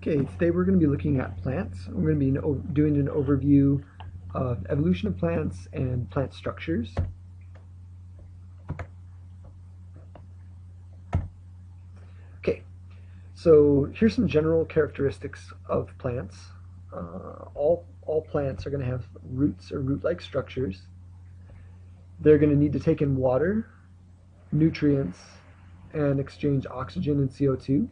Okay, today we're going to be looking at plants. We're going to be doing an overview of evolution of plants and plant structures. Okay, so here's some general characteristics of plants. All plants are going to have roots or root-like structures. They're going to need to take in water, nutrients, and exchange oxygen and CO2.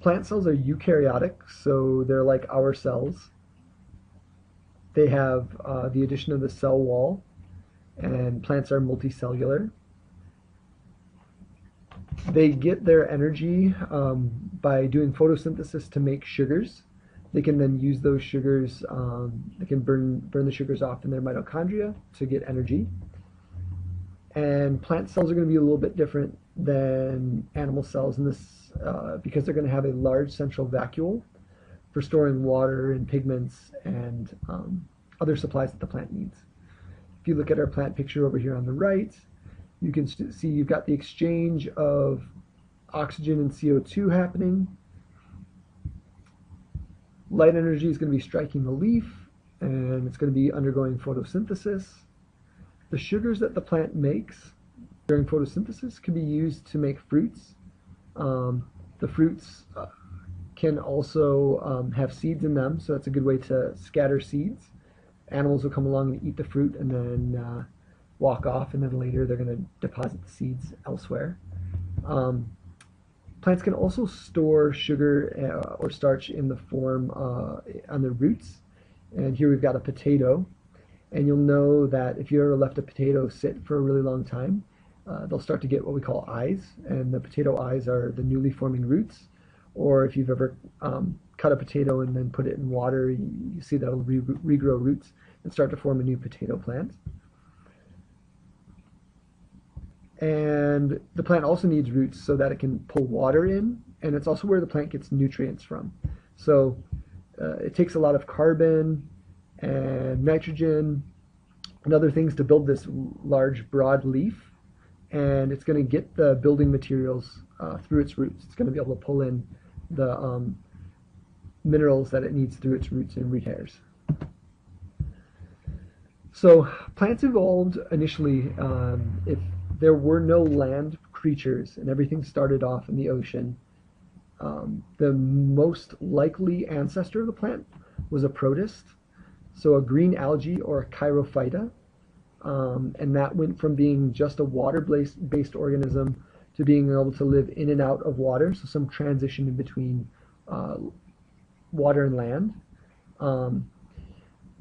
Plant cells are eukaryotic, so they're like our cells. They have the addition of the cell wall, and plants are multicellular. They get their energy by doing photosynthesis to make sugars. They can then use those sugars, they can burn the sugars off in their mitochondria to get energy. And plant cells are going to be a little bit different than animal cells in this because they're going to have a large central vacuole for storing water and pigments and other supplies that the plant needs. If you look at our plant picture over here on the right, you can see you've got the exchange of oxygen and CO2 happening. Light energy is going to be striking the leaf, and it's going to be undergoing photosynthesis. The sugars that the plant makes during photosynthesis can be used to make fruits. The fruits can also have seeds in them, so that's a good way to scatter seeds. Animals will come along and eat the fruit and then walk off, and then later they're going to deposit the seeds elsewhere. Plants can also store sugar or starch in the form on the roots. And here we've got a potato. And you'll know that if you ever left a potato sit for a really long time, they'll start to get what we call eyes. And the potato eyes are the newly forming roots. Or if you've ever cut a potato and then put it in water, you see that it'll regrow roots and start to form a new potato plant. And the plant also needs roots so that it can pull water in, and it's also where the plant gets nutrients from. So it takes a lot of carbon and nitrogen and other things to build this large, broad leaf, and it's going to get the building materials through its roots. It's going to be able to pull in the minerals that it needs through its roots and root hairs. So plants evolved initially if there were no land creatures and everything started off in the ocean. The most likely ancestor of the plant was a protist, so a green algae or a chirophyta, and that went from being just a water-based organism to being able to live in and out of water, so some transition in between water and land.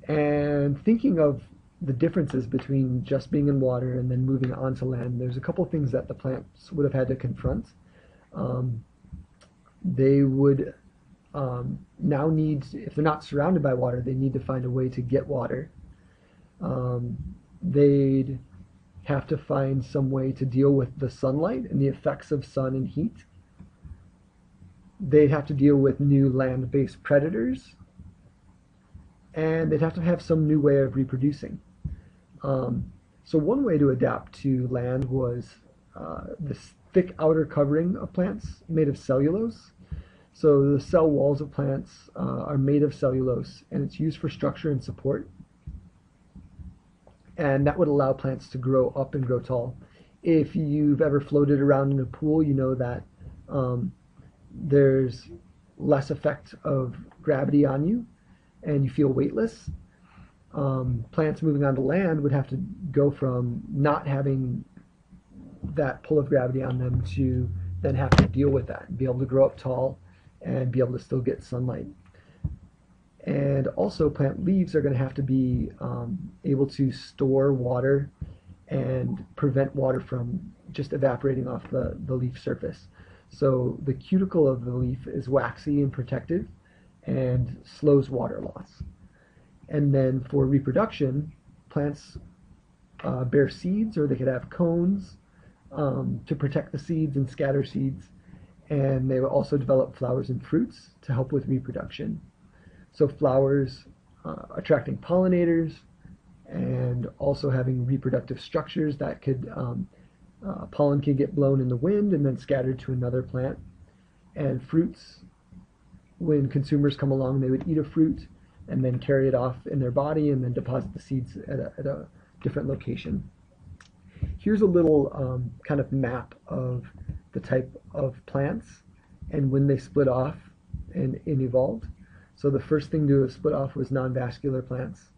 And thinking of the differences between just being in water and then moving on to land, there's a couple things that the plants would have had to confront. They would now need, if they're not surrounded by water, they need to find a way to get water. They'd have to find some way to deal with the sunlight and the effects of sun and heat. They'd have to deal with new land-based predators, and they'd have to have some new way of reproducing. So one way to adapt to land was this thick outer covering of plants made of cellulose. So the cell walls of plants are made of cellulose, and it's used for structure and support. And that would allow plants to grow up and grow tall. If you've ever floated around in a pool, you know that there's less effect of gravity on you, and you feel weightless. Plants moving onto land would have to go from not having that pull of gravity on them to then have to deal with that and be able to grow up tall and be able to still get sunlight. And also plant leaves are going to have to be able to store water and prevent water from just evaporating off the leaf surface. So the cuticle of the leaf is waxy and protective and slows water loss. And then for reproduction, plants bear seeds, or they could have cones to protect the seeds and scatter seeds. And they will also develop flowers and fruits to help with reproduction. So flowers attracting pollinators and also having reproductive structures that could, pollen can get blown in the wind and then scattered to another plant. And fruits, when consumers come along, they would eat a fruit and then carry it off in their body and then deposit the seeds at a different location. Here's a little kind of map of the type of plants and when they split off and evolved. So the first thing to split off was non-vascular plants.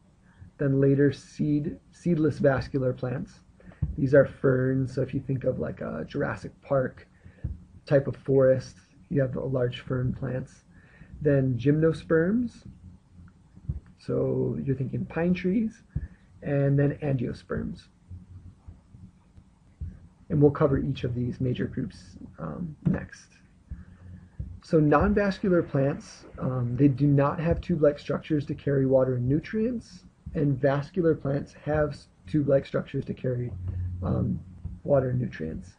Then later seedless vascular plants. These are ferns, so if you think of like a Jurassic Park type of forest, you have large fern plants. Then gymnosperms, so you're thinking pine trees, and then angiosperms. And we'll cover each of these major groups next. So non-vascular plants, they do not have tube-like structures to carry water and nutrients, and vascular plants have tube-like structures to carry water and nutrients.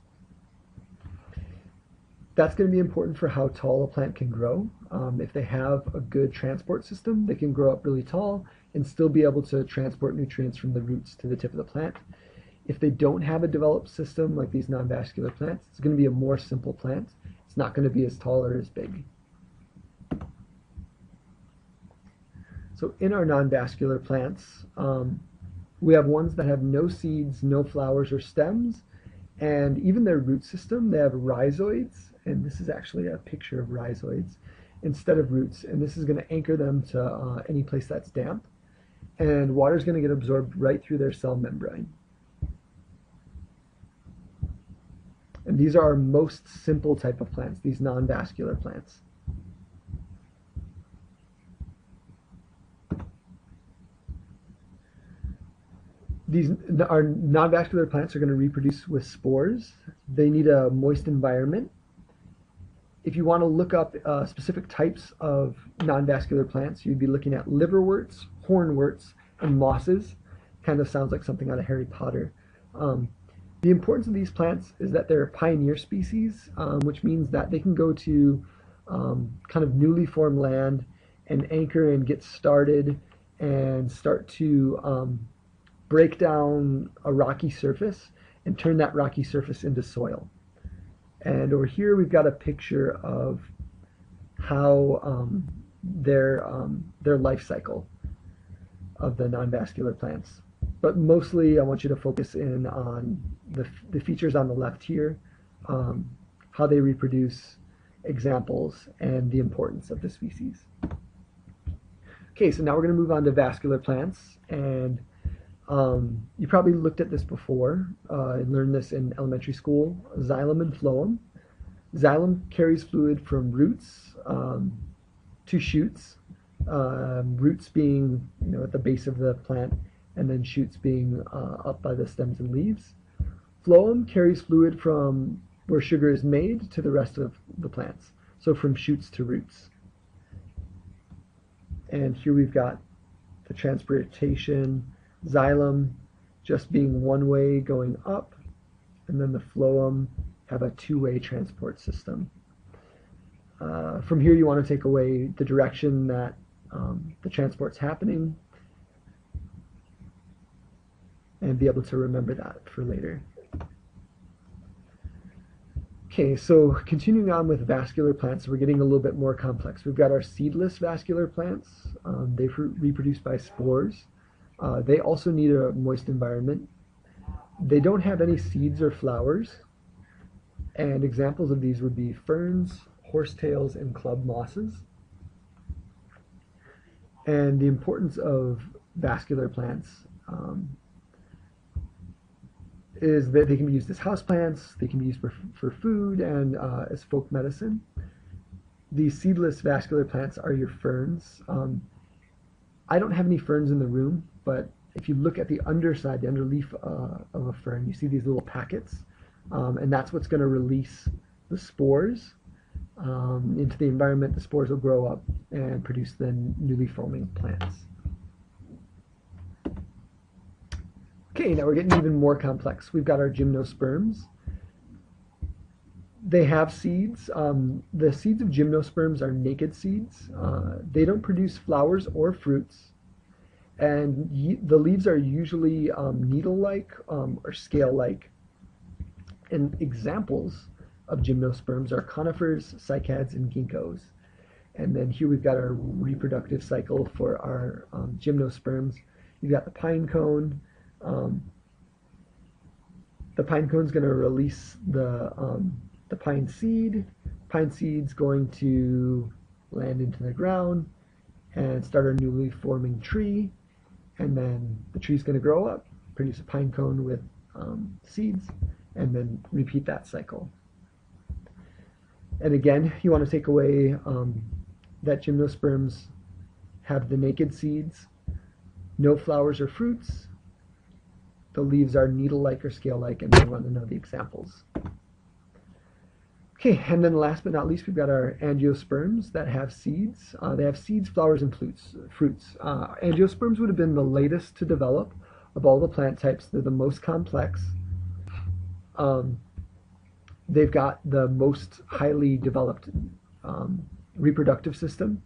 That's going to be important for how tall a plant can grow. If they have a good transport system, they can grow up really tall and still be able to transport nutrients from the roots to the tip of the plant. If they don't have a developed system like these non-vascular plants, it's going to be a more simple plant. It's not going to be as tall or as big. So in our non-vascular plants, we have ones that have no seeds, no flowers or stems, and even their root system, they have rhizoids, and this is actually a picture of rhizoids, instead of roots, and this is going to anchor them to any place that's damp, and water is going to get absorbed right through their cell membrane. And these are our most simple type of plants, these non-vascular plants. Our non-vascular plants are going to reproduce with spores. They need a moist environment. If you want to look up specific types of non-vascular plants, you'd be looking at liverworts, hornworts, and mosses. Kind of sounds like something out of Harry Potter. The importance of these plants is that they're pioneer species, which means that they can go to kind of newly formed land and anchor and get started and start to break down a rocky surface and turn that rocky surface into soil. And over here we've got a picture of how their life cycle of the non-vascular plants. But mostly I want you to focus in on the features on the left here, how they reproduce, examples, and the importance of the species. Okay, so now we're going to move on to vascular plants, and you probably looked at this before and learned this in elementary school, xylem and phloem. Xylem carries fluid from roots to shoots, roots being at the base of the plant, and then shoots being up by the stems and leaves. Phloem carries fluid from where sugar is made to the rest of the plants, so from shoots to roots. And here we've got the transportation, xylem just being one way going up, and then the phloem have a two-way transport system. From here you want to take away the direction that the transport's happening and be able to remember that for later. Okay, so continuing on with vascular plants, we're getting a little bit more complex. We've got our seedless vascular plants. They reproduce by spores. They also need a moist environment. They don't have any seeds or flowers. And examples of these would be ferns, horsetails, and club mosses. And the importance of vascular plants is that they can be used as houseplants, they can be used for food, and as folk medicine. These seedless vascular plants are your ferns. I don't have any ferns in the room, but if you look at the underside, the underleaf of a fern, you see these little packets, and that's what's going to release the spores into the environment. The spores will grow up and produce the newly forming plants. Okay, now we're getting even more complex. We've got our gymnosperms. They have seeds. The seeds of gymnosperms are naked seeds. They don't produce flowers or fruits. And the leaves are usually needle-like or scale-like. And examples of gymnosperms are conifers, cycads, and ginkgos. And then here we've got our reproductive cycle for our gymnosperms. You've got the pine cone. The pine cone is going to release the pine seed. Pine seed's going to land into the ground and start a newly forming tree. And then the tree's going to grow up, produce a pine cone with seeds, and then repeat that cycle. And again, you want to take away that gymnosperms have the naked seeds, no flowers or fruits, the leaves are needle-like or scale-like, and we want to know the examples. Okay, and then last but not least, we've got our angiosperms that have seeds. They have seeds, flowers, and fruits. Angiosperms would have been the latest to develop of all the plant types. They're the most complex. They've got the most highly developed reproductive system.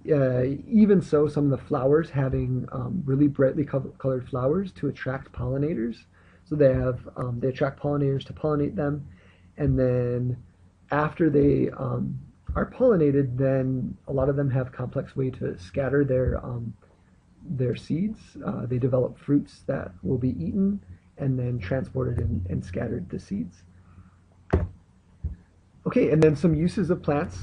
Even so, some of the flowers having really brightly colored flowers to attract pollinators. So they attract pollinators to pollinate them, and then after they are pollinated, then a lot of them have complex way to scatter their seeds. They develop fruits that will be eaten and then transported and scattered the seeds. Okay, and then some uses of plants.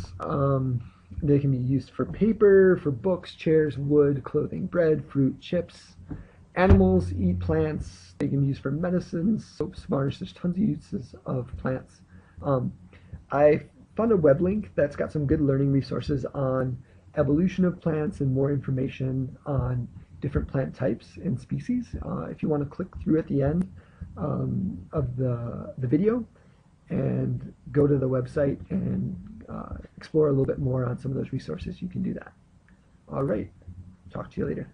They can be used for paper, for books, chairs, wood, clothing, bread, fruit, chips. Animals eat plants. They can be used for medicines, soaps, varnish. There's tons of uses of plants. I found a web link that's got some good learning resources on evolution of plants and more information on different plant types and species. If you want to click through at the end of the video and go to the website and explore a little bit more on some of those resources, you can do that. All right, talk to you later.